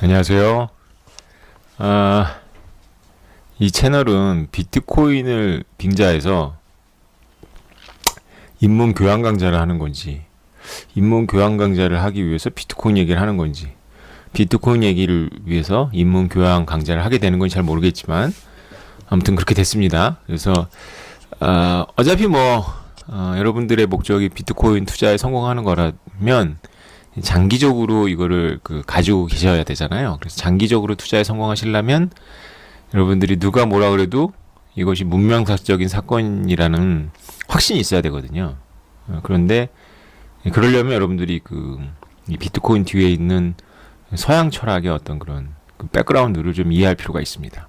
안녕하세요. 아, 이 채널은 비트코인을 빙자해서 입문 교양 강좌를 하는 건지, 입문 교양 강좌를 하기 위해서 비트코인 얘기를 하는 건지, 비트코인 얘기를 위해서 입문 교양 강좌를 하게 되는 건지 잘 모르겠지만, 아무튼 그렇게 됐습니다. 그래서, 어차피 여러분들의 목적이 비트코인 투자에 성공하는 거라면, 장기적으로 이거를 가지고 계셔야 되잖아요. 그래서 장기적으로 투자에 성공하시려면 여러분들이 누가 뭐라 그래도 이것이 문명사적인 사건이라는 확신이 있어야 되거든요. 그런데 그러려면 여러분들이 이 비트코인 뒤에 있는 서양 철학의 어떤 그런 백그라운드를 좀 이해할 필요가 있습니다.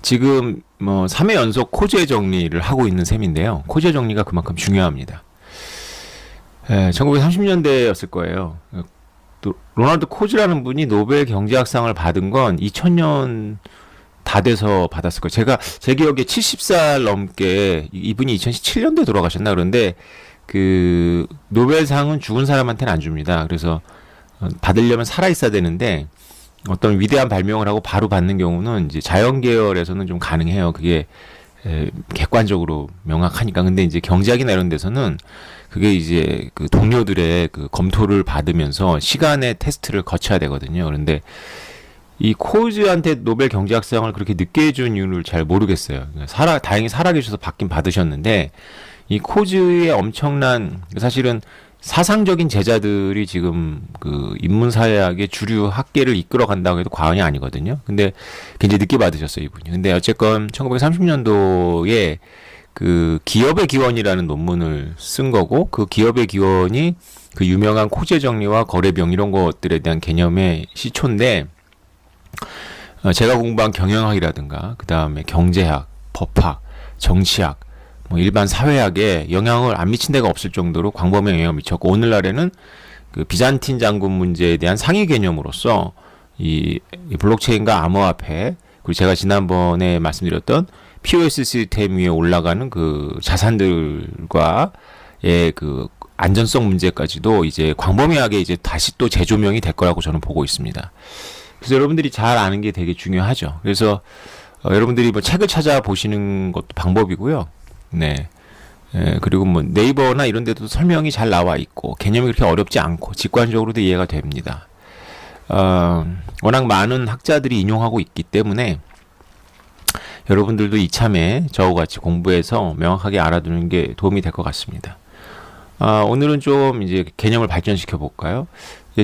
지금 3회 연속 코제 정리를 하고 있는 셈인데요. 코제 정리가 그만큼 중요합니다. 1930년대였을 거예요. 또 로널드 코즈라는 분이 노벨 경제학상을 받은 건 2000년 다 돼서 받았을 거예요. 제 기억에 70살 넘게, 이분이 2017년도에 돌아가셨나. 그런데 노벨상은 죽은 사람한테는 안 줍니다. 그래서 받으려면 살아 있어야 되는데, 어떤 위대한 발명을 하고 바로 받는 경우는 이제 자연 계열에서는 좀 가능해요. 그게 객관적으로 명확하니까. 근데 이제 경제학이나 이런 데서는 그게 이제 동료들의 검토를 받으면서 시간의 테스트를 거쳐야 되거든요. 그런데 이 코즈한테 노벨 경제학상을 그렇게 늦게 준 이유를 잘 모르겠어요. 다행히 살아계셔서 받긴 받으셨는데, 이 코즈의 엄청난, 사실은 사상적인 제자들이 지금 인문사회학의 주류 학계를 이끌어 간다고 해도 과언이 아니거든요. 근데 굉장히 늦게 받으셨어요, 이분이. 근데 어쨌건 1930년도에 기업의 기원이라는 논문을 쓴 거고, 그 기업의 기원이 유명한 코제 정리와 거래비용 이런 것들에 대한 개념의 시초인데, 제가 공부한 경영학이라든가 그 다음에 경제학, 법학, 정치학, 일반 사회학에 영향을 안 미친 데가 없을 정도로 광범위한 영향을 미쳤고, 오늘날에는 비잔틴 장군 문제에 대한 상위 개념으로서 이 블록체인과 암호화폐, 그리고 제가 지난번에 말씀드렸던 POS 시스템 위에 올라가는 자산들과의 안전성 문제까지도 이제 광범위하게 이제 다시 또 재조명이 될 거라고 저는 보고 있습니다. 그래서 여러분들이 잘 아는 게 되게 중요하죠. 그래서 여러분들이 책을 찾아보시는 것도 방법이고요. 네. 그리고 네이버나 이런 데도 설명이 잘 나와 있고, 개념이 그렇게 어렵지 않고 직관적으로도 이해가 됩니다. 워낙 많은 학자들이 인용하고 있기 때문에 여러분들도 이참에 저와 같이 공부해서 명확하게 알아두는 게 도움이 될 것 같습니다. 오늘은 좀 이제 개념을 발전시켜 볼까요?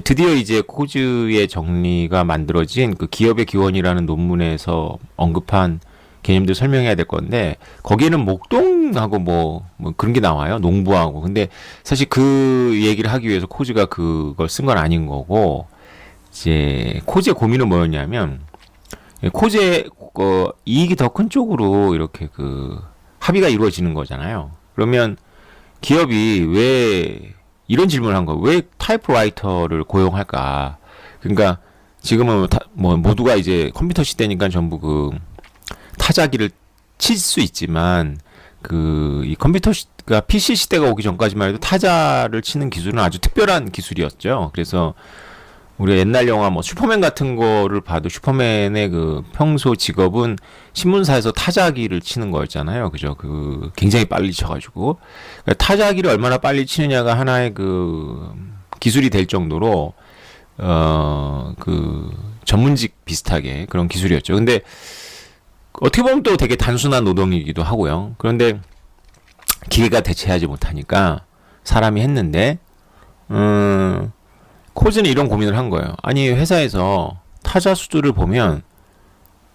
드디어 이제 코즈의 정리가 만들어진 기업의 기원이라는 논문에서 언급한 개념들 설명해야 될 건데, 거기에는 목동하고 그런 게 나와요. 농부하고. 근데 사실 그 얘기를 하기 위해서 코즈가 그걸 쓴 건 아닌 거고, 이제 코즈의 고민은 뭐였냐면, 코즈의 이익이 더 큰 쪽으로 이렇게 합의가 이루어지는 거잖아요. 그러면 기업이 왜 이런 질문을 한 거예요. 왜 타이프라이터를 고용할까? 그러니까 지금은 모두가 이제 컴퓨터 시대니까 전부 타자기를 칠 수 있지만, 이 컴퓨터가 PC 시대가 오기 전까지만 해도 타자를 치는 기술은 아주 특별한 기술이었죠. 그래서 우리 옛날 영화 슈퍼맨 같은 거를 봐도 슈퍼맨의 평소 직업은 신문사에서 타자기를 치는 거였잖아요. 그죠? 굉장히 빨리 쳐가지고. 그러니까 타자기를 얼마나 빨리 치느냐가 하나의 기술이 될 정도로, 전문직 비슷하게 그런 기술이었죠. 근데 어떻게 보면 또 되게 단순한 노동이기도 하고요. 그런데 기계가 대체하지 못하니까 사람이 했는데, 코즈는 이런 고민을 한 거예요. 아니, 회사에서 타자 수들을 보면,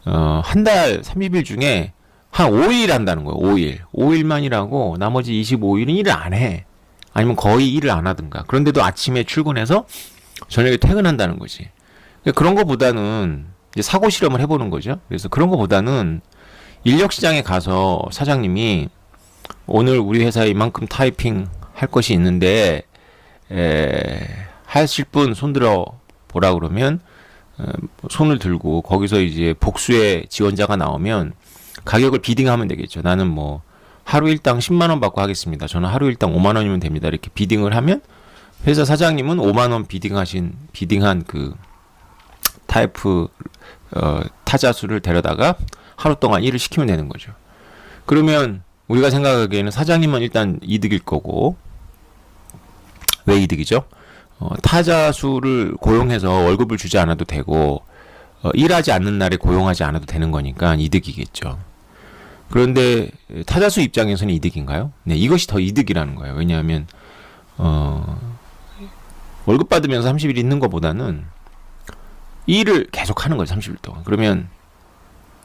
한 달 30일 중에 한 5일 한다는 거예요. 5일만 일하고 나머지 25일은 일을 안 해. 아니면 거의 일을 안 하든가. 그런데도 아침에 출근해서 저녁에 퇴근한다는 거지. 그런 거보다는 이제 사고 실험을 해보는 거죠. 그래서 그런 거보다는 인력 시장에 가서 사장님이 오늘 우리 회사에 이만큼 타이핑 할 것이 있는데, 하실 분 손들어 보라 그러면 손을 들고, 거기서 이제 복수의 지원자가 나오면 가격을 비딩하면 되겠죠. 나는 하루 일당 10만 원 받고 하겠습니다. 저는 하루 일당 5만 원이면 됩니다. 이렇게 비딩을 하면 회사 사장님은 5만 원 비딩한 타이프 타자수를 데려다가 하루 동안 일을 시키면 되는 거죠. 그러면 우리가 생각하기에는 사장님은 일단 이득일 거고, 왜 이득이죠? 타자수를 고용해서 월급을 주지 않아도 되고, 일하지 않는 날에 고용하지 않아도 되는 거니까 이득이겠죠. 그런데 타자수 입장에서는 이득인가요? 네, 이것이 더 이득이라는 거예요. 왜냐하면 월급 받으면서 30일 있는 것보다는 일을 계속 하는 거죠. 30일 동안. 그러면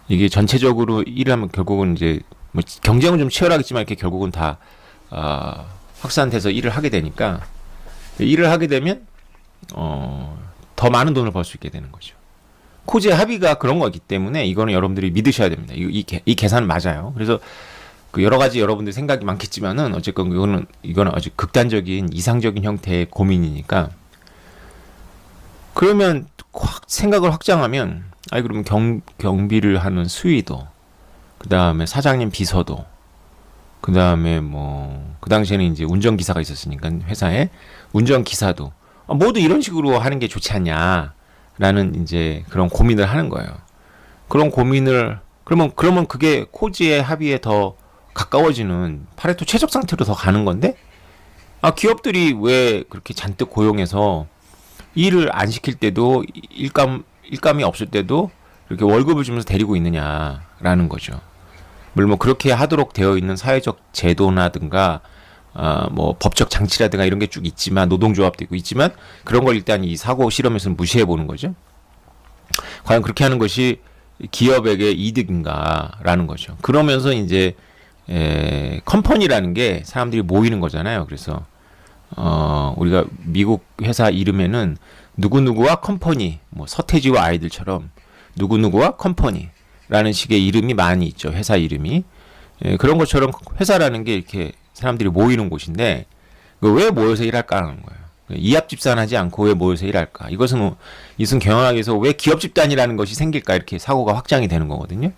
이게 전체적으로 일을 하면 결국은 이제 뭐 경쟁은 좀 치열하겠지만 이렇게 결국은 다 확산돼서 일을 하게 되니까, 일을 하게 되면 더 많은 돈을 벌 수 있게 되는 거죠. 코지의 합의가 그런 거기 때문에 이거는 여러분들이 믿으셔야 됩니다. 이 계산은 맞아요. 그래서 그 여러 가지 여러분들 생각이 많겠지만은 어쨌건 이거는 아주 극단적인 이상적인 형태의 고민이니까. 그러면 생각을 확장하면, 그러면 경비를 하는 수위도, 그 다음에 사장님 비서도, 그 다음에 그 당시에는 이제 운전기사가 있었으니까 회사에 운전기사도 모두 이런 식으로 하는 게 좋지 않냐라는 이제 그런 고민을 하는 거예요. 그런 고민을, 그러면 그게 코지의 합의에 더 가까워지는 파레토 최적 상태로 더 가는 건데, 기업들이 왜 그렇게 잔뜩 고용해서 일을 안 시킬 때도 일감이 없을 때도 이렇게 월급을 주면서 데리고 있느냐라는 거죠. 물론 그렇게 하도록 되어 있는 사회적 제도나든가 법적 장치라든가 이런 게 쭉 있지만, 노동조합도 있고 있지만, 그런 걸 일단 이 사고 실험에서는 무시해 보는 거죠. 과연 그렇게 하는 것이 기업에게 이득인가라는 거죠. 그러면서 이제 컴퍼니라는 게 사람들이 모이는 거잖아요. 그래서 우리가 미국 회사 이름에는 누구누구와 컴퍼니, 서태지와 아이들처럼 누구누구와 컴퍼니라는 식의 이름이 많이 있죠. 회사 이름이. 그런 것처럼 회사라는 게 이렇게 사람들이 모이는 곳인데, 왜 모여서 일할까 하는 거예요. 이합 집산하지 않고 왜 모여서 일할까? 이것은 경영학에서 왜 기업 집단이라는 것이 생길까, 이렇게 사고가 확장이 되는 거거든요.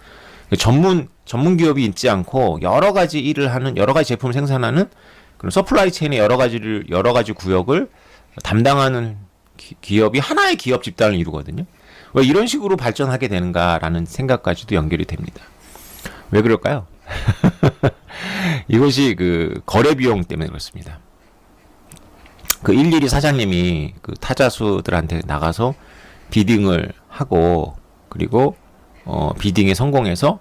전문 기업이 있지 않고 여러 가지 일을 하는, 여러 가지 제품을 생산하는 그런 서플라이 체인의 여러 가지 구역을 담당하는 기업이 하나의 기업 집단을 이루거든요. 왜 이런 식으로 발전하게 되는가라는 생각까지도 연결이 됩니다. 왜 그럴까요? 이것이 그 거래 비용 때문에 그렇습니다. 그 일일이 사장님이 그 타자수들한테 나가서 비딩을 하고, 그리고 비딩에 성공해서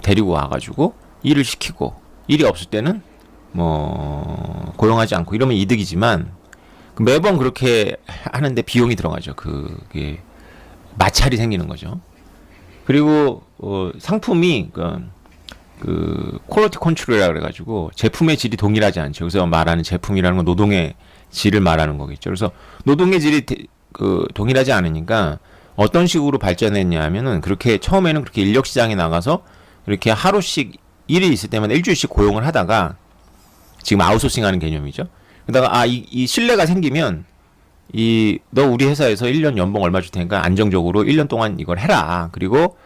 데리고 와가지고 일을 시키고, 일이 없을 때는 고용하지 않고 이러면 이득이지만, 매번 그렇게 하는데 비용이 들어가죠. 그게 마찰이 생기는 거죠. 그리고 상품이 그 퀄리티 컨트롤이라 그래가지고 제품의 질이 동일하지 않죠. 그래서 말하는 제품이라는 건 노동의 질을 말하는 거겠죠. 그래서 노동의 질이 동일하지 않으니까 어떤 식으로 발전했냐면은, 그렇게 처음에는 그렇게 인력 시장에 나가서 이렇게 하루씩 일이 있을 때마다 일주일씩 고용을 하다가, 지금 아웃소싱하는 개념이죠. 그러다가 이 신뢰가 생기면, 너 우리 회사에서 1년 연봉 얼마 줄 테니까 안정적으로 1년 동안 이걸 해라. 그리고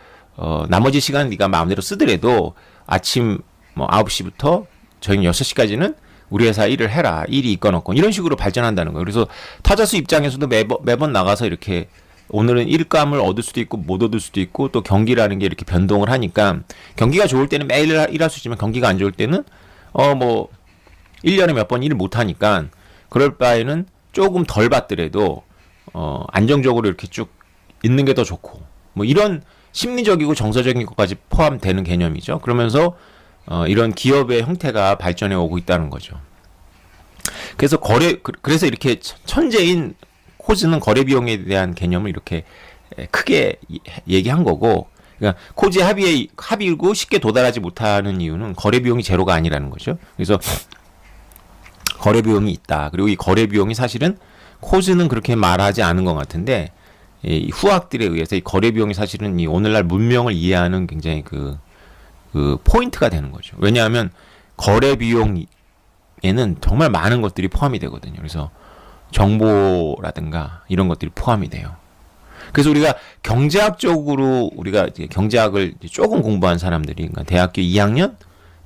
나머지 시간 네가 마음대로 쓰더라도 아침 9시부터 저녁 6시까지는 우리 회사 일을 해라. 일이 있건 없건. 이런 식으로 발전한다는 거예요. 그래서 타자수 입장에서도 매번 나가서 이렇게, 오늘은 일감을 얻을 수도 있고 못 얻을 수도 있고, 또 경기라는 게 이렇게 변동을 하니까, 경기가 좋을 때는 매일 일할 수 있지만 경기가 안 좋을 때는 1년에 몇 번 일을 못 하니까, 그럴 바에는 조금 덜 받더라도 안정적으로 이렇게 쭉 있는 게 더 좋고, 이런 심리적이고 정서적인 것까지 포함되는 개념이죠. 그러면서 이런 기업의 형태가 발전해 오고 있다는 거죠. 그래서 이렇게 천재인 코즈는 거래 비용에 대한 개념을 이렇게 크게 얘기한 거고, 그러니까 코즈의 합의고 쉽게 도달하지 못하는 이유는 거래 비용이 제로가 아니라는 거죠. 그래서 거래 비용이 있다. 그리고 이 거래 비용이 사실은 코즈는 그렇게 말하지 않은 것 같은데, 이 후학들에 의해서 이 거래 비용이 사실은 이 오늘날 문명을 이해하는 굉장히 그 포인트가 되는 거죠. 왜냐하면 거래 비용에는 정말 많은 것들이 포함이 되거든요. 그래서 정보라든가 이런 것들이 포함이 돼요. 그래서 우리가 경제학적으로, 우리가 이제 경제학을 조금 공부한 사람들이, 그러니까 대학교 2학년,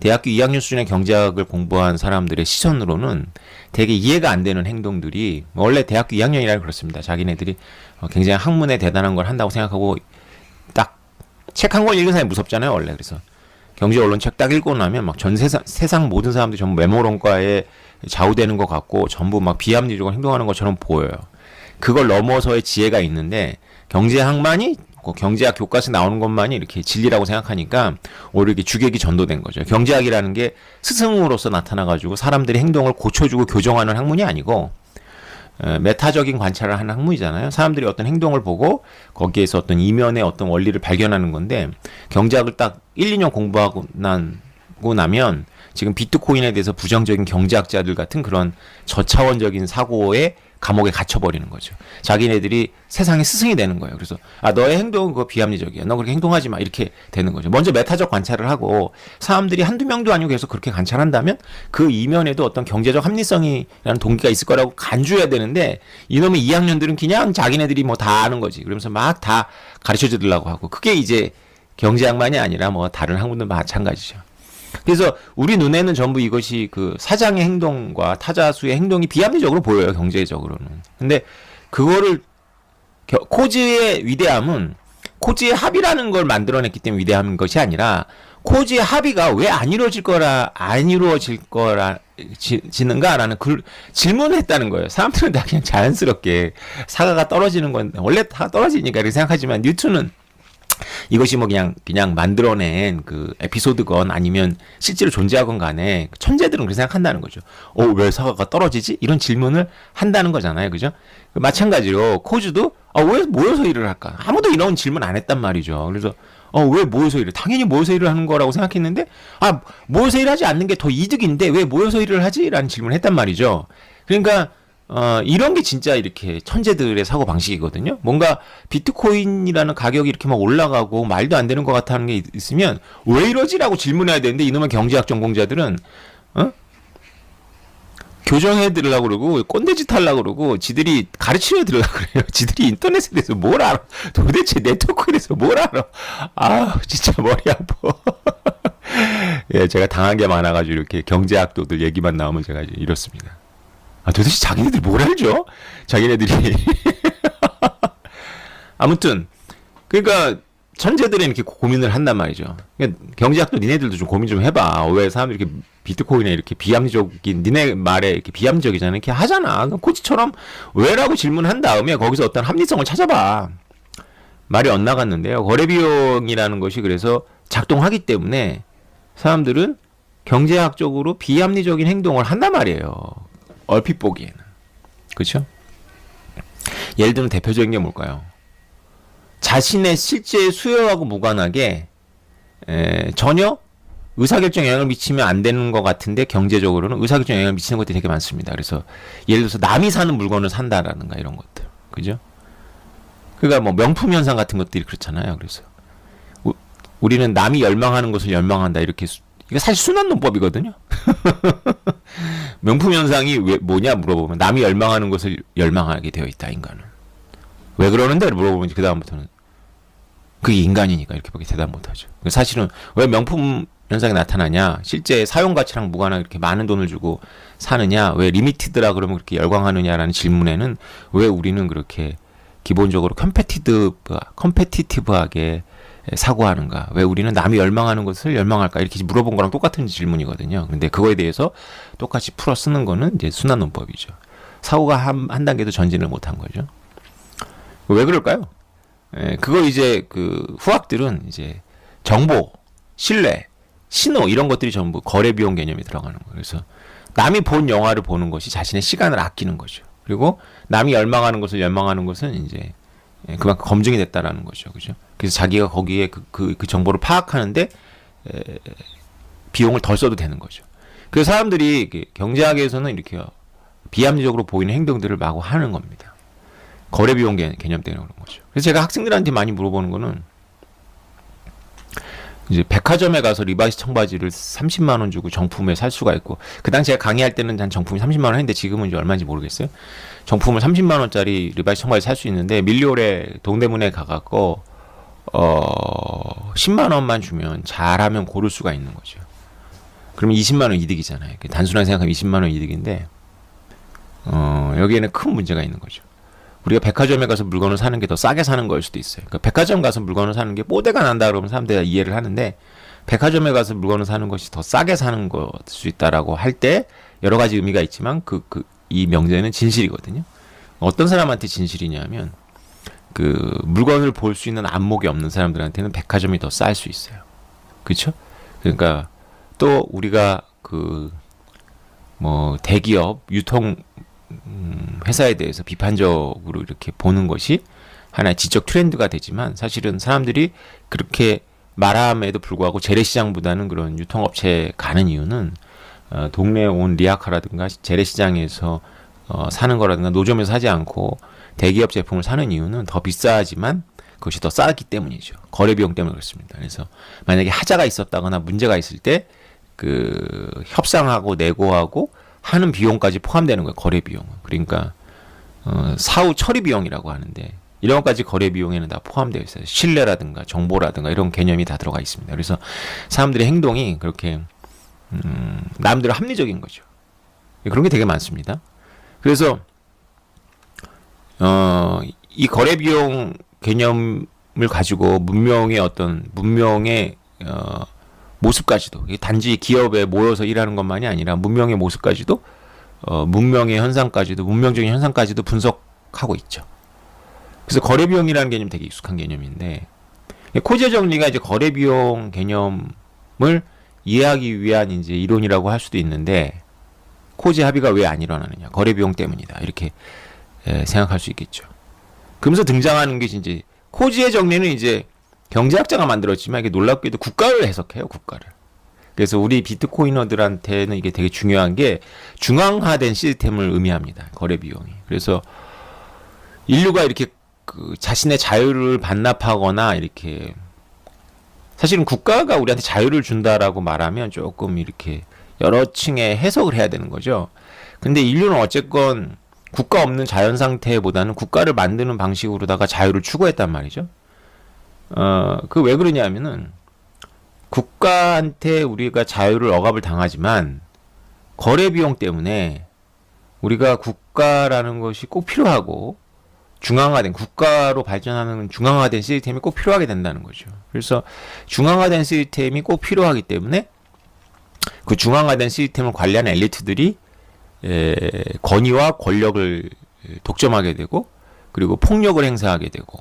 대학교 2학년 수준의 경제학을 공부한 사람들의 시선으로는 되게 이해가 안 되는 행동들이, 원래 대학교 2학년이라 그렇습니다. 자기네들이 굉장히 학문에 대단한 걸 한다고 생각하고 딱 책 한 권 읽은 사람이 무섭잖아요, 원래. 그래서 경제 언론 책 딱 읽고 나면 막 전 세상 모든 사람들이 전부 메모론과에 좌우되는 것 같고 전부 막 비합리적으로 행동하는 것처럼 보여요. 그걸 넘어서의 지혜가 있는데 경제학만이, 경제학 교과서에 나오는 것만이 이렇게 진리라고 생각하니까 오히려 이렇게 주객이 전도된 거죠. 경제학이라는 게 스승으로서 나타나가지고 사람들의 행동을 고쳐주고 교정하는 학문이 아니고 메타적인 관찰을 하는 학문이잖아요. 사람들이 어떤 행동을 보고 거기에서 어떤 이면의 어떤 원리를 발견하는 건데, 경제학을 딱 1, 2년 공부하고 나면 지금 비트코인에 대해서 부정적인 경제학자들 같은 그런 저차원적인 사고에 감옥에 갇혀버리는 거죠. 자기네들이 세상의 스승이 되는 거예요. 그래서 너의 행동은 그거 비합리적이야, 너 그렇게 행동하지 마, 이렇게 되는 거죠. 먼저 메타적 관찰을 하고 사람들이 한두 명도 아니고 계속 그렇게 관찰한다면 그 이면에도 어떤 경제적 합리성이라는 동기가 있을 거라고 간주해야 되는데, 이놈의 2학년들은 그냥 자기네들이 뭐 다 아는 거지, 그러면서 막 다 가르쳐 주려고 하고, 그게 이제 경제학만이 아니라 뭐 다른 학문도 마찬가지죠. 그래서 우리 눈에는 전부 이것이 그 사장의 행동과 타자수의 행동이 비합리적으로 보여요, 경제적으로는. 근데 그거를 코즈의 위대함은 코즈의 합의라는 걸 만들어냈기 때문에 위대한 것이 아니라, 코즈의 합의가 왜 안 이루어질 지는가라는 그 질문을 했다는 거예요. 사람들은 다 그냥 자연스럽게 사과가 떨어지는 건 원래 다 떨어지니까 이렇게 생각하지만, 뉴턴은 이것이 뭐 그냥 만들어낸 그 에피소드건 아니면 실제로 존재하건 간에 천재들은 그렇게 생각한다는 거죠. 왜 사과가 떨어지지? 이런 질문을 한다는 거잖아요. 그죠? 마찬가지로 코즈도 왜 모여서 일을 할까? 아무도 이런 질문 안 했단 말이죠. 그래서 왜 모여서 일을? 당연히 모여서 일을 하는 거라고 생각했는데, 모여서 일하지 않는 게 더 이득인데 왜 모여서 일을 하지? 라는 질문을 했단 말이죠. 그러니까 이런 게 진짜 이렇게 천재들의 사고 방식이거든요. 뭔가 비트코인이라는 가격이 이렇게 막 올라가고 말도 안 되는 것 같아 하는 게 있으면 왜 이러지라고 질문해야 되는데, 이놈의 경제학 전공자들은 교정해 드리려고 그러고 꼰대짓 하려고 그러고 지들이 가르치려 드리려고 그래요. 지들이 인터넷에 대해서 뭘 알아? 도대체 네트워크에 대해서 뭘 알아? 진짜 머리 아파. 예, 제가 당한 게 많아가지고 이렇게 경제학도들 얘기만 나오면 제가 이렇습니다. 도대체 자기네들이 뭘 알죠? 자기네들이. 아무튼, 그러니까, 천재들은 이렇게 고민을 한단 말이죠. 그러니까 경제학도 니네들도 좀 고민 좀 해봐. 왜 사람들이 이렇게 비트코인에 이렇게 비합리적인, 니네 말에 이렇게 비합리적이잖아. 이렇게 하잖아. 코치처럼 왜라고 질문한 다음에 거기서 어떤 합리성을 찾아봐. 말이 엇나갔는데요. 거래비용이라는 것이 그래서 작동하기 때문에 사람들은 경제학적으로 비합리적인 행동을 한단 말이에요. 얼핏 보기에는. 그렇죠? 예를 들면 대표적인 게 뭘까요? 자신의 실제 수요하고 무관하게 전혀 의사결정에 영향을 미치면 안 되는 것 같은데 경제적으로는 의사결정에 영향을 미치는 것들이 되게 많습니다. 그래서 예를 들어서 남이 사는 물건을 산다라든가 이런 것들. 그죠? 그러니까 뭐 명품 현상 같은 것들이 그렇잖아요. 그래서 우리는 남이 열망하는 것을 열망한다, 이렇게 이게 사실 순환논법이거든요. 명품 현상이 왜 뭐냐 물어보면 남이 열망하는 것을 열망하게 되어 있다, 인간은. 왜 그러는데 물어보면 그 다음부터는 그게 인간이니까 이렇게밖에 대답 못하죠. 사실은 왜 명품 현상이 나타나냐, 실제 사용 가치랑 무관하게 이렇게 많은 돈을 주고 사느냐, 왜 리미티드라 그러면 그렇게 열광하느냐라는 질문에는 왜 우리는 그렇게 기본적으로 컴페티티브하게 사고하는가, 왜 우리는 남이 열망하는 것을 열망할까, 이렇게 물어본 거랑 똑같은 질문이거든요. 근데 그거에 대해서 똑같이 풀어 쓰는 거는 이제 순환논법이죠. 사고가 한 단계도 전진을 못한 거죠. 왜 그럴까요? 그거 이제 그 후학들은 이제 정보, 신뢰, 신호 이런 것들이 전부 거래 비용 개념이 들어가는 거예요. 그래서 남이 본 영화를 보는 것이 자신의 시간을 아끼는 거죠. 그리고 남이 열망하는 것을 열망하는 것은 이제 그만큼 검증이 됐다라는 거죠. 그죠? 그래서 자기가 거기에 그 정보를 파악하는데 비용을 덜 써도 되는 거죠. 그래서 사람들이 경제학에서는 이렇게 비합리적으로 보이는 행동들을 마구 하는 겁니다. 거래 비용 개념 때문에 그런 거죠. 그래서 제가 학생들한테 많이 물어보는 거는, 이제 백화점에 가서 리바이스 청바지를 30만 원 주고 정품에 살 수가 있고, 그 당시에 강의할 때는 한 정품이 30만 원 했는데 지금은 이제 얼마인지 모르겠어요. 정품을 30만 원짜리 리바이스 청바지 살 수 있는데 밀리올에 동대문에 가갖고 10만 원만 주면 잘하면 고를 수가 있는 거죠. 그러면 20만 원 이득이잖아요. 단순하게 생각하면 20만 원 이득인데 여기에는 큰 문제가 있는 거죠. 우리가 백화점에 가서 물건을 사는 게 더 싸게 사는 걸 수도 있어요. 그러니까 백화점 가서 물건을 사는 게 뽀대가 난다 그러면 사람들이 이해를 하는데, 백화점에 가서 물건을 사는 것이 더 싸게 사는 걸 수 있다라고 할 때 여러 가지 의미가 있지만 이 명제는 진실이거든요. 어떤 사람한테 진실이냐면 물건을 볼 수 있는 안목이 없는 사람들한테는 백화점이 더 쌀 수 있어요. 그렇죠? 그러니까 또 우리가 대기업 유통 회사에 대해서 비판적으로 이렇게 보는 것이 하나의 지적 트렌드가 되지만, 사실은 사람들이 그렇게 말함에도 불구하고 재래시장보다는 그런 유통업체에 가는 이유는 동네에 온 리아카라든가 재래시장에서 사는 거라든가 노점에서 사지 않고 대기업 제품을 사는 이유는 더 비싸지만 그것이 더 싸기 때문이죠. 거래 비용 때문에 그렇습니다. 그래서 만약에 하자가 있었다거나 문제가 있을 때 협상하고 내고하고 하는 비용까지 포함되는 거예요. 거래 비용은. 그러니까 사후 처리 비용이라고 하는데 이런 것까지 거래 비용에는 다 포함되어 있어요. 신뢰라든가 정보라든가 이런 개념이 다 들어가 있습니다. 그래서 사람들의 행동이 그렇게 나름대로 합리적인 거죠. 그런 게 되게 많습니다. 그래서 이 거래 비용 개념을 가지고 문명의 모습까지도, 단지 기업에 모여서 일하는 것만이 아니라 문명의 모습까지도, 문명의 현상까지도, 문명적인 현상까지도 분석하고 있죠. 그래서 거래 비용이라는 개념이 되게 익숙한 개념인데, 코지의 정리가 이제 거래 비용 개념을 이해하기 위한 이제 이론이라고 할 수도 있는데, 코지 합의가 왜 안 일어나느냐? 거래 비용 때문이다. 이렇게 생각할 수 있겠죠. 그러면서 등장하는 게 이제 코지의 정리는 이제 경제학자가 만들었지만 이게 놀랍게도 국가를 해석해요, 국가를. 그래서 우리 비트코이너들한테는 이게 되게 중요한 게 중앙화된 시스템을 의미합니다. 거래 비용이. 그래서 인류가 이렇게 자신의 자유를 반납하거나 이렇게, 사실은 국가가 우리한테 자유를 준다라고 말하면 조금 이렇게 여러 층의 해석을 해야 되는 거죠. 근데 인류는 어쨌건 국가 없는 자연 상태보다는 국가를 만드는 방식으로다가 자유를 추구했단 말이죠. 왜 그러냐면은 국가한테 우리가 자유를 억압을 당하지만 거래 비용 때문에 우리가 국가라는 것이 꼭 필요하고 중앙화된, 국가로 발전하는 중앙화된 시스템이 꼭 필요하게 된다는 거죠. 그래서 중앙화된 시스템이 꼭 필요하기 때문에 그 중앙화된 시스템을 관리하는 엘리트들이 권위와 권력을 독점하게 되고, 그리고 폭력을 행사하게 되고,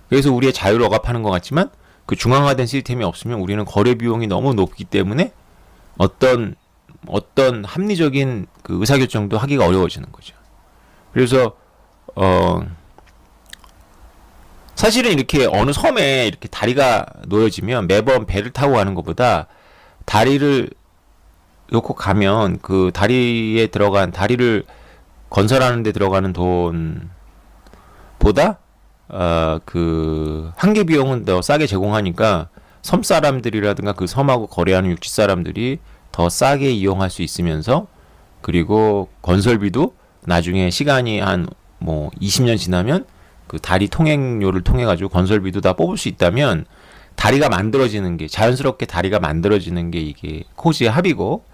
그래서 우리의 자유를 억압하는 것 같지만 그 중앙화된 시스템이 없으면 우리는 거래 비용이 너무 높기 때문에 어떤 합리적인 의사결정도 하기가 어려워지는 거죠. 그래서 사실은 이렇게 어느 섬에 이렇게 다리가 놓여지면 매번 배를 타고 가는 것보다 다리를 놓고 가면 그 다리에 들어간, 다리를 건설하는 데 들어가는 돈보다 한계 비용은 더 싸게 제공하니까 섬 사람들이라든가 그 섬하고 거래하는 육지 사람들이 더 싸게 이용할 수 있으면서, 그리고 건설비도 나중에 시간이 한 20년 지나면 그 다리 통행료를 통해 가지고 건설비도 다 뽑을 수 있다면, 다리가 만들어지는 게, 자연스럽게 다리가 만들어지는 게 이게 코지의 합의고,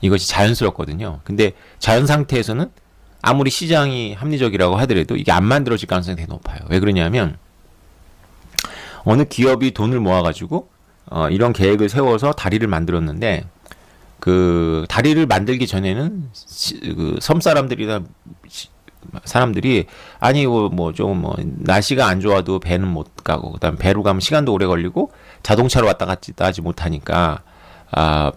이것이 자연스럽거든요. 근데 자연 상태에서는 아무리 시장이 합리적이라고 하더라도 이게 안 만들어질 가능성이 되게 높아요. 왜 그러냐면 어느 기업이 돈을 모아가지고 이런 계획을 세워서 다리를 만들었는데, 그 다리를 만들기 전에는 섬 사람들이나 사람들이 아니 날씨가 안 좋아도 배는 못 가고, 그다음 배로 가면 시간도 오래 걸리고 자동차로 왔다 갔다 하지 못하니까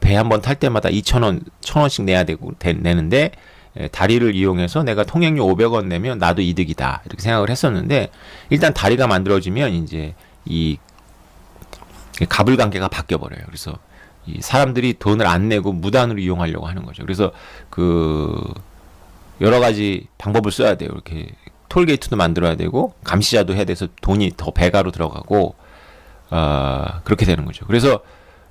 배 한 번 탈 때마다 2,000원, 1,000원씩 내야 되고 내는데, 다리를 이용해서 내가 통행료 500원 내면 나도 이득이다, 이렇게 생각을 했었는데, 일단 다리가 만들어지면 이제 이 가불관계가 바뀌어 버려요. 그래서 이 사람들이 돈을 안 내고 무단으로 이용하려고 하는 거죠. 그래서 여러 가지 방법을 써야 돼요. 이렇게 톨게이트도 만들어야 되고 감시자도 해야 돼서 돈이 더 배가로 들어가고 그렇게 되는 거죠. 그래서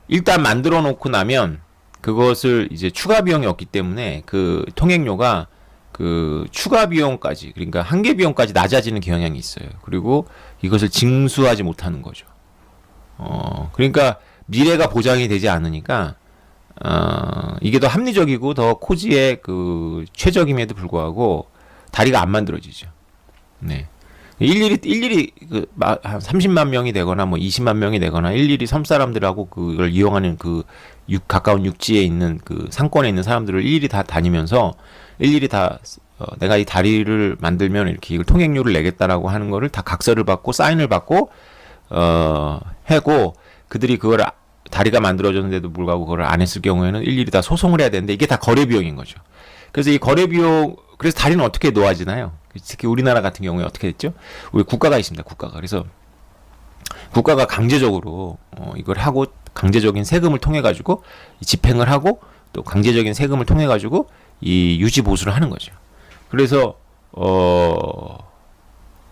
일단 만들어 놓고 나면 그것을 이제 추가 비용이 없기 때문에 그 통행료가 그 추가 비용까지, 그러니까 한계 비용까지 낮아지는 경향이 있어요. 그리고 이것을 징수하지 못하는 거죠. 그러니까 미래가 보장이 되지 않으니까 이게 더 합리적이고 더 코지의 그 최적임에도 불구하고 다리가 안 만들어지죠. 네. 일일이 한 30만 명이 되거나 뭐 20만 명이 되거나 일일이 섬 사람들하고 그걸 이용하는 그 가까운 육지에 있는 그 상권에 있는 사람들을 일일이 다 다니면서 일일이 다 내가 이 다리를 만들면 이렇게 이걸 통행료를 내겠다라고 하는 거를 다 각서를 받고 사인을 받고 하고 그들이 그걸 다리가 만들어졌는데도 불구하고 그걸 안 했을 경우에는 일일이 다 소송을 해야 되는데 이게 다 거래 비용인 거죠. 그래서 이 거래 비용 그래서 다리는 어떻게 놓아지나요? 특히 우리나라 같은 경우에 어떻게 됐죠? 우리 국가가 있습니다. 국가가. 그래서 국가가 강제적으로 이걸 하고 강제적인 세금을 통해 가지고 집행을 하고 또 강제적인 세금을 통해 가지고 이 유지 보수를 하는 거죠. 그래서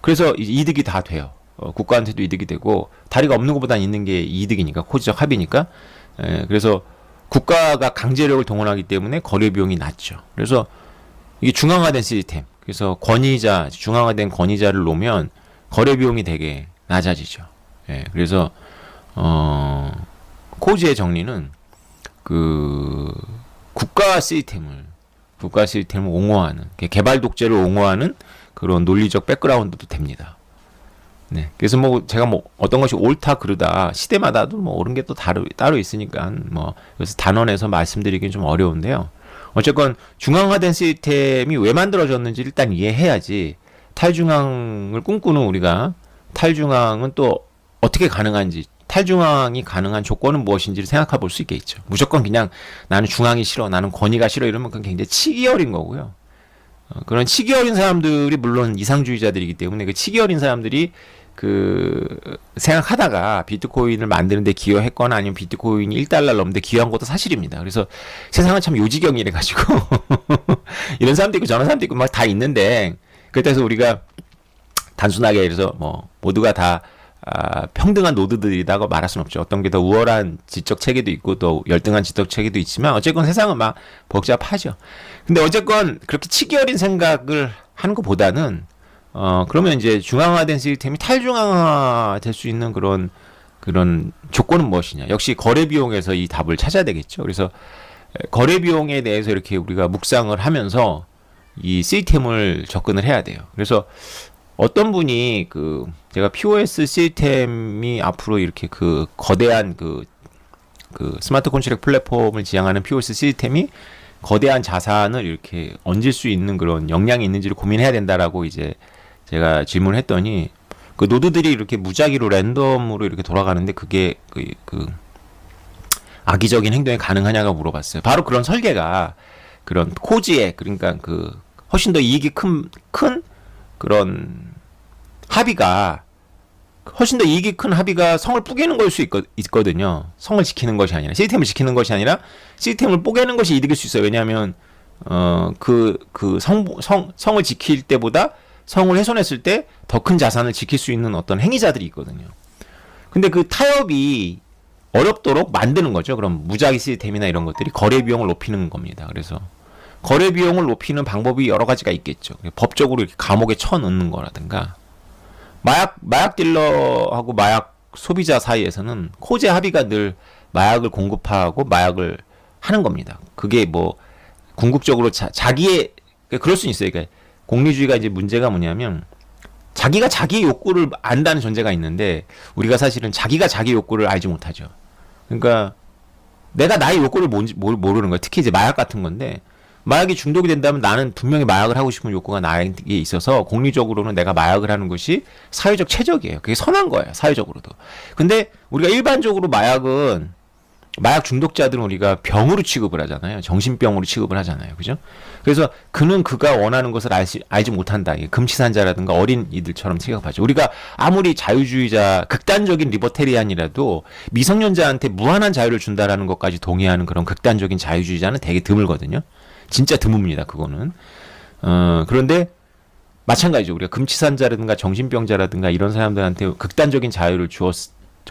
그래서 이득이 다 돼요. 국가한테도 이득이 되고 다리가 없는 것보다 있는 게 이득이니까 코지적 합의니까. 그래서 국가가 강제력을 동원하기 때문에 거래 비용이 낮죠. 그래서 이게 중앙화된 시스템. 그래서 중앙화된 권위자를 놓으면 거래 비용이 되게 낮아지죠. 그래서 코지의 정리는 그 국가 시스템을 옹호하는 개발 독재를 옹호하는 그런 논리적 백그라운드도 됩니다. 네. 그래서 뭐 제가 뭐 어떤 것이 옳다 그르다 시대마다도 뭐 옳은 게 또 따로 있으니까 뭐 그래서 단언해서 말씀드리긴 좀 어려운데요. 어쨌건 중앙화된 시스템이 왜 만들어졌는지 일단 이해해야지 탈중앙을 꿈꾸는 우리가 탈중앙은 또 어떻게 가능한지 탈중앙이 가능한 조건은 무엇인지를 생각해 볼 수 있겠죠. 무조건 그냥 나는 중앙이 싫어 나는 권위가 싫어 이러면 그건 굉장히 치기 어린 거고요. 그런 치기 어린 사람들이 물론 이상주의자들이기 때문에 그 치기 어린 사람들이 그 생각하다가 비트코인을 만드는데 기여했거나 아니면 비트코인이 1달러 넘는데 기여한 것도 사실입니다. 그래서 세상은 참 요지경이래 가지고 이런 사람도 있고 저런 사람도 있고 막 다 있는데 그래서 우리가 단순하게 그래서 뭐 모두가 다 평등한 노드들이라고 말할 수는 없죠. 어떤 게 더 우월한 지적 체계도 있고 또 열등한 지적 체계도 있지만 어쨌건 세상은 막 복잡하죠. 근데 어쨌건 그렇게 치기 어린 생각을 하는 것보다는 그러면 이제 중앙화된 시스템이 탈중앙화 될 수 있는 그런 조건은 무엇이냐. 역시 거래 비용에서 이 답을 찾아야 되겠죠. 그래서 거래 비용에 대해서 이렇게 우리가 묵상을 하면서 이 시스템을 접근을 해야 돼요. 그래서 어떤 분이 제가 POS 시스템이 앞으로 이렇게 거대한 스마트 콘트랙트 플랫폼을 지향하는 POS 시스템이 거대한 자산을 이렇게 얹을 수 있는 그런 역량이 있는지를 고민해야 된다라고 이제 제가 질문을 했더니 그 노드들이 이렇게 무작위로 랜덤으로 이렇게 돌아가는데 그게 악의적인 행동이 가능하냐고 물어봤어요. 바로 그런 설계가 그런 코지에 그러니까 훨씬 더 이익이 큰 그런 합의가 훨씬 더 이익이 큰 합의가 성을 뿌개는 걸 수 있거든요. 성을 지키는 것이 아니라 시스템을 지키는 것이 아니라 시스템을 뿌개는 것이 이득일 수 있어요. 왜냐하면 성을 지킬 때보다 성을 훼손했을 때 더 큰 자산을 지킬 수 있는 어떤 행위자들이 있거든요. 근데 그 타협이 어렵도록 만드는 거죠. 그럼 무작위 시스템이나 이런 것들이 거래 비용을 높이는 겁니다. 그래서 거래 비용을 높이는 방법이 여러 가지가 있겠죠. 법적으로 이렇게 감옥에 쳐넣는 거라든가 마약 딜러하고 마약 소비자 사이에서는 코제 합의가 늘 마약을 공급하고 마약을 하는 겁니다. 그게 뭐 궁극적으로 자기의 그럴 수 있어요. 그러니까 공리주의가 이제 문제가 뭐냐면 자기가 자기의 욕구를 안다는 전제가 있는데 우리가 사실은 자기가 자기 욕구를 알지 못하죠. 그러니까 내가 나의 욕구를 모르는 거야. 특히 이제 마약 같은 건데 마약이 중독이 된다면 나는 분명히 마약을 하고 싶은 욕구가 나에게 있어서 공리적으로는 내가 마약을 하는 것이 사회적 최적이에요. 그게 선한 거예요. 사회적으로도. 근데 우리가 일반적으로 마약 중독자들은 우리가 병으로 취급을 하잖아요. 정신병으로 취급을 하잖아요. 그죠? 그래서 그가 원하는 것을 알지 못한다. 금치산자라든가 어린이들처럼 취급하죠. 우리가 아무리 자유주의자, 극단적인 리버테리안이라도 미성년자한테 무한한 자유를 준다라는 것까지 동의하는 그런 극단적인 자유주의자는 되게 드물거든요. 진짜 드뭅니다. 그거는. 그런데 마찬가지죠. 우리가 금치산자라든가 정신병자라든가 이런 사람들한테 극단적인 자유를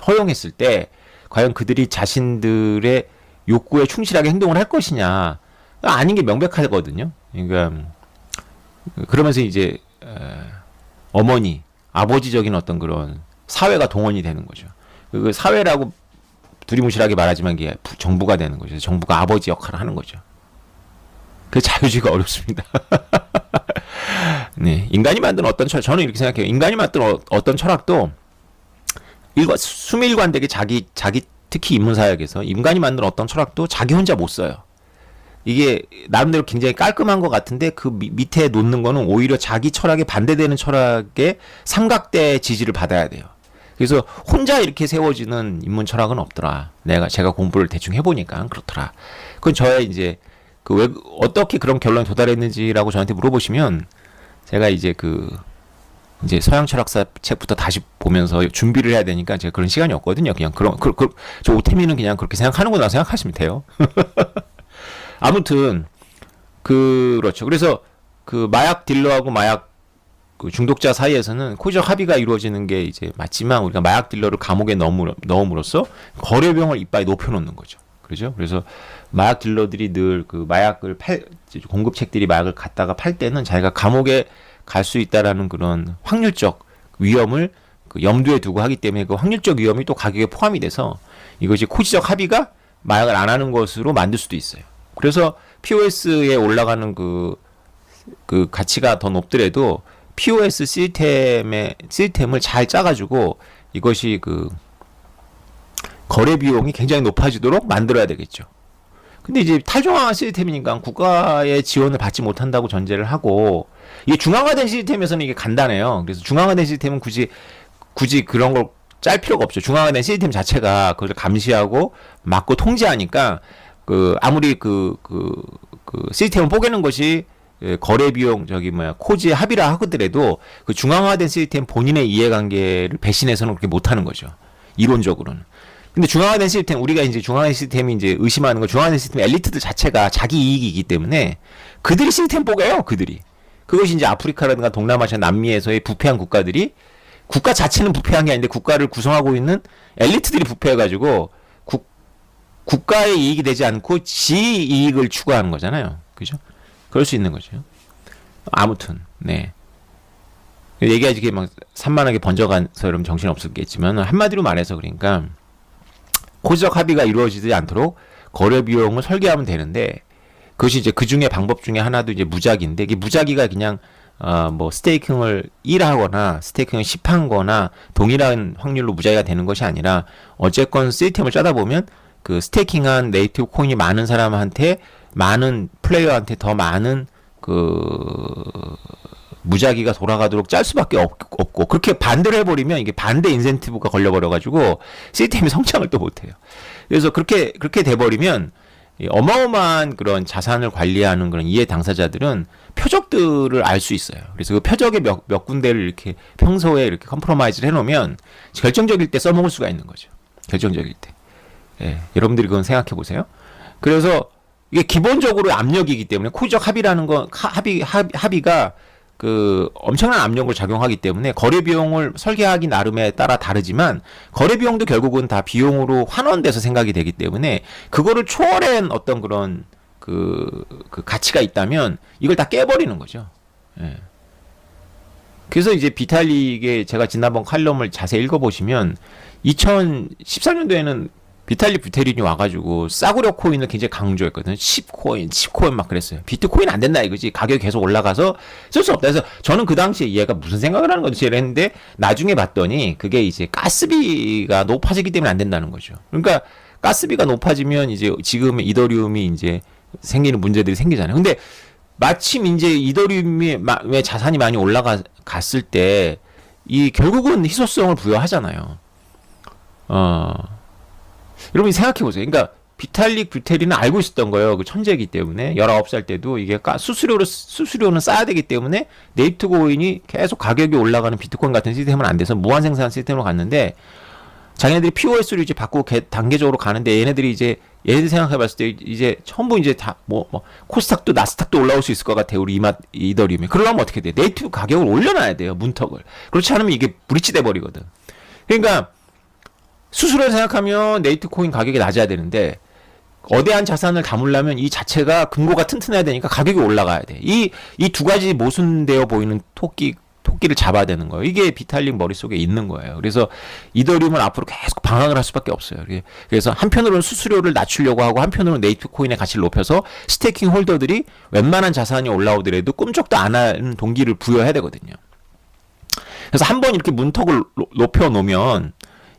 허용했을 때 과연 그들이 자신들의 욕구에 충실하게 행동을 할 것이냐 아닌 게 명백하거든요. 그러니까 그러면서 이제 어머니, 아버지적인 어떤 그런 사회가 동원이 되는 거죠. 그 사회라고 두리뭉실하게 말하지만 이게 정부가 되는 거죠. 정부가 아버지 역할을 하는 거죠. 그 자유주의가 어렵습니다. 네, 인간이 만든 어떤 저는 이렇게 생각해요. 인간이 만든 어떤 철학도 수밀관되게 자기 특히 인문사역에서 인간이 만든 어떤 철학도 자기 혼자 못 써요. 이게 나름대로 굉장히 깔끔한 것 같은데 그 밑에 놓는 거는 오히려 자기 철학에 반대되는 철학의 삼각대 지지를 받아야 돼요. 그래서 혼자 이렇게 세워지는 인문 철학은 없더라. 제가 공부를 대충 해보니까 그렇더라. 그건 저의 이제 왜 어떻게 그런 결론에 도달했는지라고 저한테 물어보시면 제가 이제 이제 서양 철학사 책부터 다시 보면서 준비를 해야 되니까 제가 그런 시간이 없거든요. 그냥 저 오태민은 그냥 그렇게 생각하는구나 생각하시면 돼요. 아무튼 그렇죠. 그래서 마약 딜러하고 마약 중독자 사이에서는 코지적 합의가 이루어지는 게 이제 맞지만 우리가 마약 딜러를 감옥에 넣음으로써 거래비용을 이빨에 높여놓는 거죠. 그렇죠? 그래서 마약 딜러들이 늘 마약을 공급책들이 마약을 갖다가 팔 때는 자기가 감옥에 갈 수 있다라는 그런 확률적 위험을 염두에 두고 하기 때문에 그 확률적 위험이 또 가격에 포함이 돼서 이것이 코지적 합의가 마약을 안 하는 것으로 만들 수도 있어요. 그래서 POS에 올라가는 그 가치가 더 높더라도 POS 시스템을 잘 짜가지고 이것이 거래 비용이 굉장히 높아지도록 만들어야 되겠죠. 근데 이제 탈중앙화 시스템이니까 국가의 지원을 받지 못한다고 전제를 하고 이게 중앙화된 시스템에서는 이게 간단해요. 그래서 중앙화된 시스템은 굳이 그런 걸 짤 필요가 없죠. 중앙화된 시스템 자체가 그걸 감시하고 막고 통제하니까 아무리 시스템을 뽀개는 것이 거래 비용 코지의 합의라 하더라도 그 중앙화된 시스템 본인의 이해관계를 배신해서는 그렇게 못하는 거죠. 이론적으로는. 근데 중앙화된 시스템 우리가 이제 중앙화된 시스템이 이제 의심하는 건 중앙화된 시스템 엘리트들 자체가 자기 이익이기 때문에 그들이 시스템 뽀개요. 그것이 이제 아프리카라든가 동남아시아 남미에서의 부패한 국가들이 국가 자체는 부패한 게 아닌데 국가를 구성하고 있는 엘리트들이 부패해가지고 국가의 이익이 되지 않고 지 이익을 추구하는 거잖아요. 그죠? 그럴 수 있는 거죠. 아무튼, 네. 얘기가 이렇게 막 산만하게 번져가서 여러분 정신없었겠지만, 한마디로 말해서 그러니까, 코지적 합의가 이루어지지 않도록 거래 비용을 설계하면 되는데, 그것이 이제 그 중에 방법 중에 하나도 이제 무작위인데, 이게 무작위가 그냥, 스테이킹을 1하거나, 스테이킹을 10한 동일한 확률로 무작위가 되는 것이 아니라, 어쨌건 시스템을 짜다 보면, 스테이킹한 네이티브 코인이 많은 사람한테 많은 플레이어한테 더 많은 무작위가 돌아가도록 짤 수밖에 없고 그렇게 반대를 해버리면 이게 반대 인센티브가 걸려버려가지고 시스템이 성장을 또 못해요. 그래서 그렇게 돼버리면 어마어마한 그런 자산을 관리하는 그런 이해 당사자들은 표적들을 알 수 있어요. 그래서 그 표적의 몇 군데를 이렇게 평소에 이렇게 컴프로마이즈를 해놓으면 결정적일 때 써먹을 수가 있는 거죠. 결정적일 때. 예, 여러분들이 그건 생각해 보세요. 그래서 이게 기본적으로 압력이기 때문에 코지적 합의라는 건 합의가 엄청난 압력을 작용하기 때문에 거래 비용을 설계하기 나름에 따라 다르지만 거래 비용도 결국은 다 비용으로 환원돼서 생각이 되기 때문에 그거를 초월한 어떤 그런 가치가 있다면 이걸 다 깨버리는 거죠. 예. 그래서 이제 비탈릭의 제가 지난번 칼럼을 자세히 읽어보시면 2014년도에는 비탈릭 부테린이 와가지고 싸구려 코인을 굉장히 강조했거든요. 10코인 막 그랬어요. 비트코인 안 된다 이거지. 가격이 계속 올라가서 쓸 수 없다. 그래서 저는 그 당시에 얘가 무슨 생각을 하는 건지 이랬는데 나중에 봤더니 그게 이제 가스비가 높아지기 때문에 안 된다는 거죠. 그러니까 가스비가 높아지면 이제 지금 이더리움이 이제 생기는 문제들이 생기잖아요. 근데 마침 이제 이더리움의 자산이 많이 올라갔을 때 이 결국은 희소성을 부여하잖아요. 여러분이 생각해 보세요. 그러니까 비탈릭 부테린은 알고 있었던 거예요. 그 천재이기 때문에 19살 때도 이게 수수료는 싸야 되기 때문에 네이트코인이 계속 가격이 올라가는 비트코인 같은 시스템은 안 돼서 무한 생산 시스템으로 갔는데 자기네들이 POS를 이제 바꾸고 단계적으로 가는데 얘네들 생각해 봤을 때 이제 전부 이제 다 코스닥도 나스닥도 올라올 수 있을 것 같아요. 우리 이더리움이. 그러려면 어떻게 돼? 네이티브 가격을 올려놔야 돼요. 문턱을. 그렇지 않으면 이게 브릿지 돼 버리거든. 그러니까 수수료를 생각하면 네이트 코인 가격이 낮아야 되는데 거대한 자산을 담으려면 이 자체가 근거가 튼튼해야 되니까 가격이 올라가야 돼. 이 두 가지 모순되어 보이는 토끼를 잡아야 되는 거예요. 이게 비탈릭 머릿속에 있는 거예요. 그래서 이더리움은 앞으로 계속 방황을 할 수밖에 없어요. 그래서 한편으로는 수수료를 낮추려고 하고 한편으로는 네이트 코인의 가치를 높여서 스테이킹 홀더들이 웬만한 자산이 올라오더라도 꿈쩍도 안 하는 동기를 부여해야 되거든요. 그래서 한번 이렇게 문턱을 높여 놓으면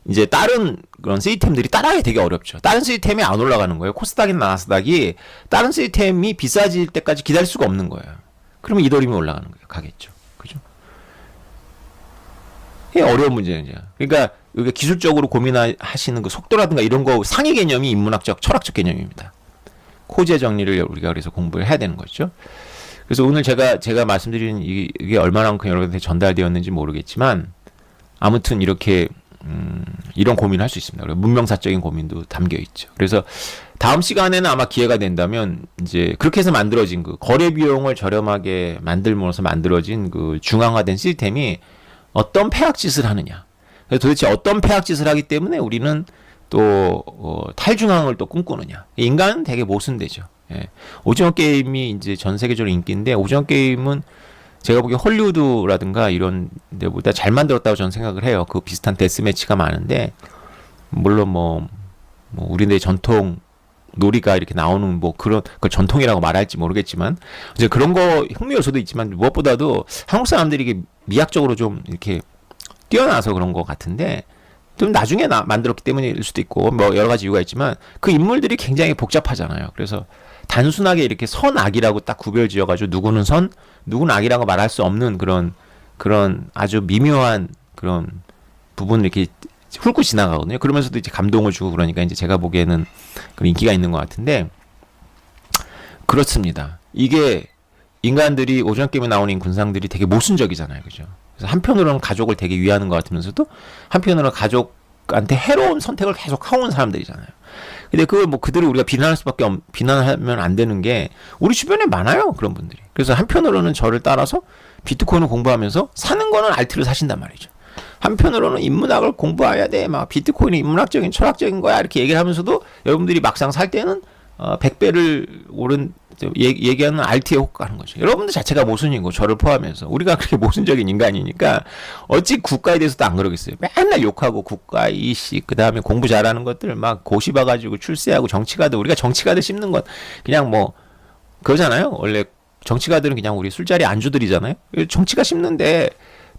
이제 다른 그런 시스템들이 따라하기 되게 어렵죠. 다른 시스템이 안 올라가는 거예요. 코스닥이나 나스닥이 다른 시스템이 비싸질 때까지 기다릴 수가 없는 거예요. 그러면 이더리움이 올라가는 거예요. 가겠죠. 그죠? 이게 어려운 문제예요. 그러니까 여기 기술적으로 고민하시는 그 속도라든가 이런 거 상위 개념이 인문학적, 철학적 개념입니다. 코제 정리를 우리가 그래서 공부를 해야 되는 거죠. 그래서 오늘 제가 말씀드린 이게 얼마만큼 여러분한테 전달되었는지 모르겠지만 아무튼 이렇게 이런 고민을 할 수 있습니다. 그리고 문명사적인 고민도 담겨 있죠. 그래서 다음 시간에는 아마 기회가 된다면 이제 그렇게 해서 만들어진 그 거래 비용을 저렴하게 만들면서 만들어진 그 중앙화된 시스템이 어떤 폐악짓을 하느냐. 그래서 도대체 어떤 폐악짓을 하기 때문에 우리는 또 탈중앙을 또 꿈꾸느냐. 인간은 되게 모순되죠. 예. 오징어 게임이 이제 전 세계적으로 인기인데 오징어 게임은 제가 보기에 헐리우드라든가 이런 데보다 잘 만들었다고 저는 생각을 해요. 그 비슷한 데스매치가 많은데 물론 뭐 우리네 전통 놀이가 이렇게 나오는 뭐 그런 그 전통이라고 말할지 모르겠지만 이제 그런 거 흥미 요소도 있지만 무엇보다도 한국 사람들이 이게 미학적으로 좀 이렇게 뛰어나서 그런 것 같은데 좀 나중에 만들었기 때문일 수도 있고 뭐 여러 가지 이유가 있지만 그 인물들이 굉장히 복잡하잖아요. 그래서 단순하게 이렇게 선 악이라고 딱 구별 지어가지고 누구는 선, 누구는 악이라고 말할 수 없는 그런 아주 미묘한 그런 부분을 이렇게 훑고 지나가거든요. 그러면서도 이제 감동을 주고 그러니까 이제 제가 보기에는 그런 인기가 있는 것 같은데 그렇습니다. 이게 인간들이 오징어 게임에 나오는 군상들이 되게 모순적이잖아요, 그죠? 그래서 한편으로는 가족을 되게 위하는 것 같으면서도 한편으로는 가족한테 해로운 선택을 계속 하고 온 사람들이잖아요. 근데 그걸 뭐 그들을 우리가 비난하면 안 되는 게 우리 주변에 많아요, 그런 분들이. 그래서 한편으로는 저를 따라서 비트코인을 공부하면서 사는 거는 알트를 사신단 말이죠. 한편으로는 인문학을 공부해야 돼. 막 비트코인이 인문학적인 철학적인 거야. 이렇게 얘기를 하면서도 여러분들이 막상 살 때는 100배를 오른 얘기하는 RT에 혹가는 거죠. 여러분들 자체가 모순이고 저를 포함해서 우리가 그렇게 모순적인 인간이니까 어찌 국가에 대해서도 안 그러겠어요. 맨날 욕하고 국가 이씨 그다음에 공부 잘하는 것들 막 고시 봐가지고 출세하고 정치가들 우리가 정치가들 씹는 건 그냥 뭐 그거잖아요. 원래 정치가들은 그냥 우리 술자리 안주들이잖아요. 정치가 씹는데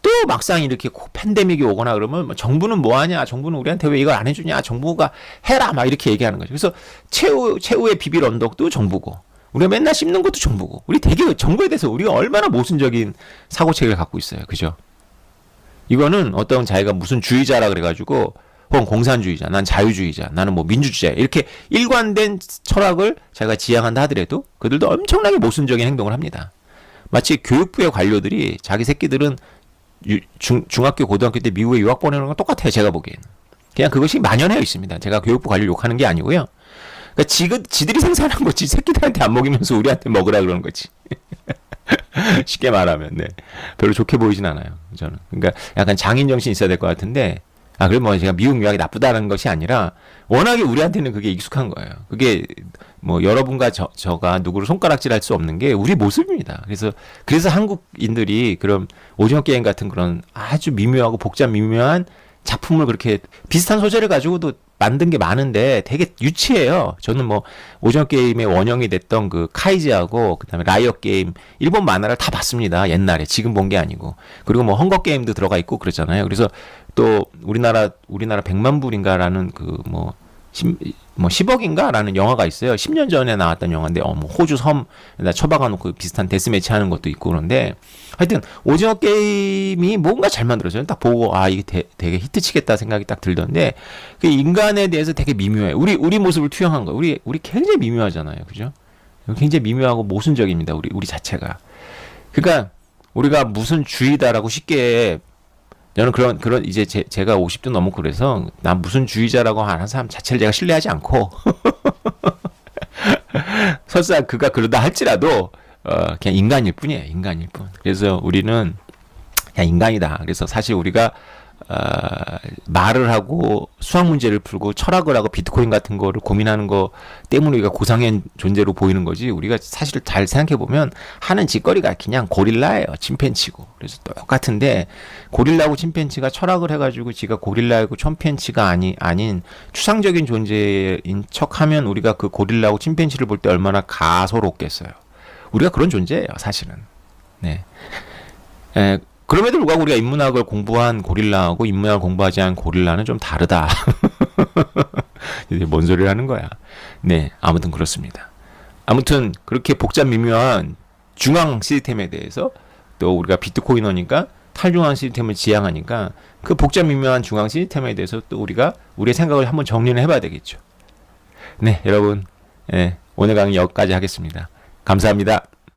또 막상 이렇게 팬데믹이 오거나 그러면 뭐 정부는 뭐하냐, 정부는 우리한테 왜 이걸 안 해주냐, 정부가 해라 막 이렇게 얘기하는 거죠. 그래서 최후의 비빌 언덕도 정부고 우리가 맨날 씹는 것도 정부고 우리 되게 정부에 대해서 우리가 얼마나 모순적인 사고체계를 갖고 있어요. 그죠? 이거는 어떤 자기가 무슨 주의자라 그래가지고 혹은 공산주의자, 난 자유주의자, 나는 뭐 민주주의자 이렇게 일관된 철학을 자기가 지향한다 하더라도 그들도 엄청나게 모순적인 행동을 합니다. 마치 교육부의 관료들이 자기 새끼들은 중학교, 고등학교 때 미국에 유학 보내는 건 똑같아요. 제가 보기에는. 그냥 그것이 만연해 있습니다. 제가 교육부 관료 욕하는 게 아니고요. 그러니까 지들이 생산한 거지 새끼들한테 안 먹이면서 우리한테 먹으라 그러는 거지. 쉽게 말하면 네. 별로 좋게 보이진 않아요. 저는. 그러니까 약간 장인 정신이 있어야 될 것 같은데 그래 뭐 제가 미국 유학이 나쁘다는 것이 아니라 워낙에 우리한테는 그게 익숙한 거예요. 그게 뭐 여러분과 저가 누구를 손가락질할 수 없는 게 우리 모습입니다. 그래서 한국인들이 그런 오징어 게임 같은 그런 아주 미묘하고 미묘한 작품을 그렇게 비슷한 소재를 가지고도 만든 게 많은데 되게 유치해요. 저는 뭐 오징어 게임의 원형이 됐던 그 카이지하고 그다음에 라이엇 게임 일본 만화를 다 봤습니다. 옛날에 지금 본 게 아니고 그리고 뭐 헝거 게임도 들어가 있고 그랬잖아요. 그래서 또 우리나라 100만 불인가라는 그 뭐 10억인가라는 영화가 있어요. 10년 전에 나왔던 영화인데 뭐 호주 섬에다 처박아 놓고 비슷한 데스매치 하는 것도 있고 그런데 하여튼 오징어 게임이 뭔가 잘 만들어져요. 딱 보고 이게 되게 히트치겠다 생각이 딱 들던데 그 인간에 대해서 되게 미묘해. 우리 모습을 투영한 거. 우리 굉장히 미묘하잖아요. 그죠? 굉장히 미묘하고 모순적입니다. 우리 자체가. 그러니까 우리가 무슨 주의다라고 쉽게 저는 그런 이제 제가 50도 넘고 그래서 난 무슨 주의자라고 하는 사람 자체를 제가 신뢰하지 않고 설사 그가 그러다 할지라도 그냥 인간일 뿐이에요. 인간일 뿐. 그래서 우리는 그냥 인간이다. 그래서 사실 우리가 말을 하고 수학 문제를 풀고 철학을 하고 비트코인 같은 거를 고민하는 거 때문에 우리가 고상한 존재로 보이는 거지. 우리가 사실 잘 생각해 보면 하는 짓거리가 그냥 고릴라예요. 침팬치고. 그래서 똑같은데 고릴라하고 침팬치가 철학을 해가지고 지가 고릴라이고 침팬치가 아닌 추상적인 존재인 척하면 우리가 그 고릴라하고 침팬치를 볼 때 얼마나 가소롭겠어요. 우리가 그런 존재예요, 사실은. 네. 그럼에도 불구하고 우리가 인문학을 공부한 고릴라하고 인문학을 공부하지 않은 고릴라는 좀 다르다. 이제 뭔 소리를 하는 거야. 네, 아무튼 그렇습니다. 아무튼 그렇게 복잡 미묘한 중앙 시스템에 대해서 또 우리가 비트코이너니까 탈중앙 시스템을 지향하니까 그 복잡 미묘한 중앙 시스템에 대해서 또 우리가 우리의 생각을 한번 정리를 해봐야 되겠죠. 네, 여러분, 오늘 강의 여기까지 하겠습니다. 감사합니다.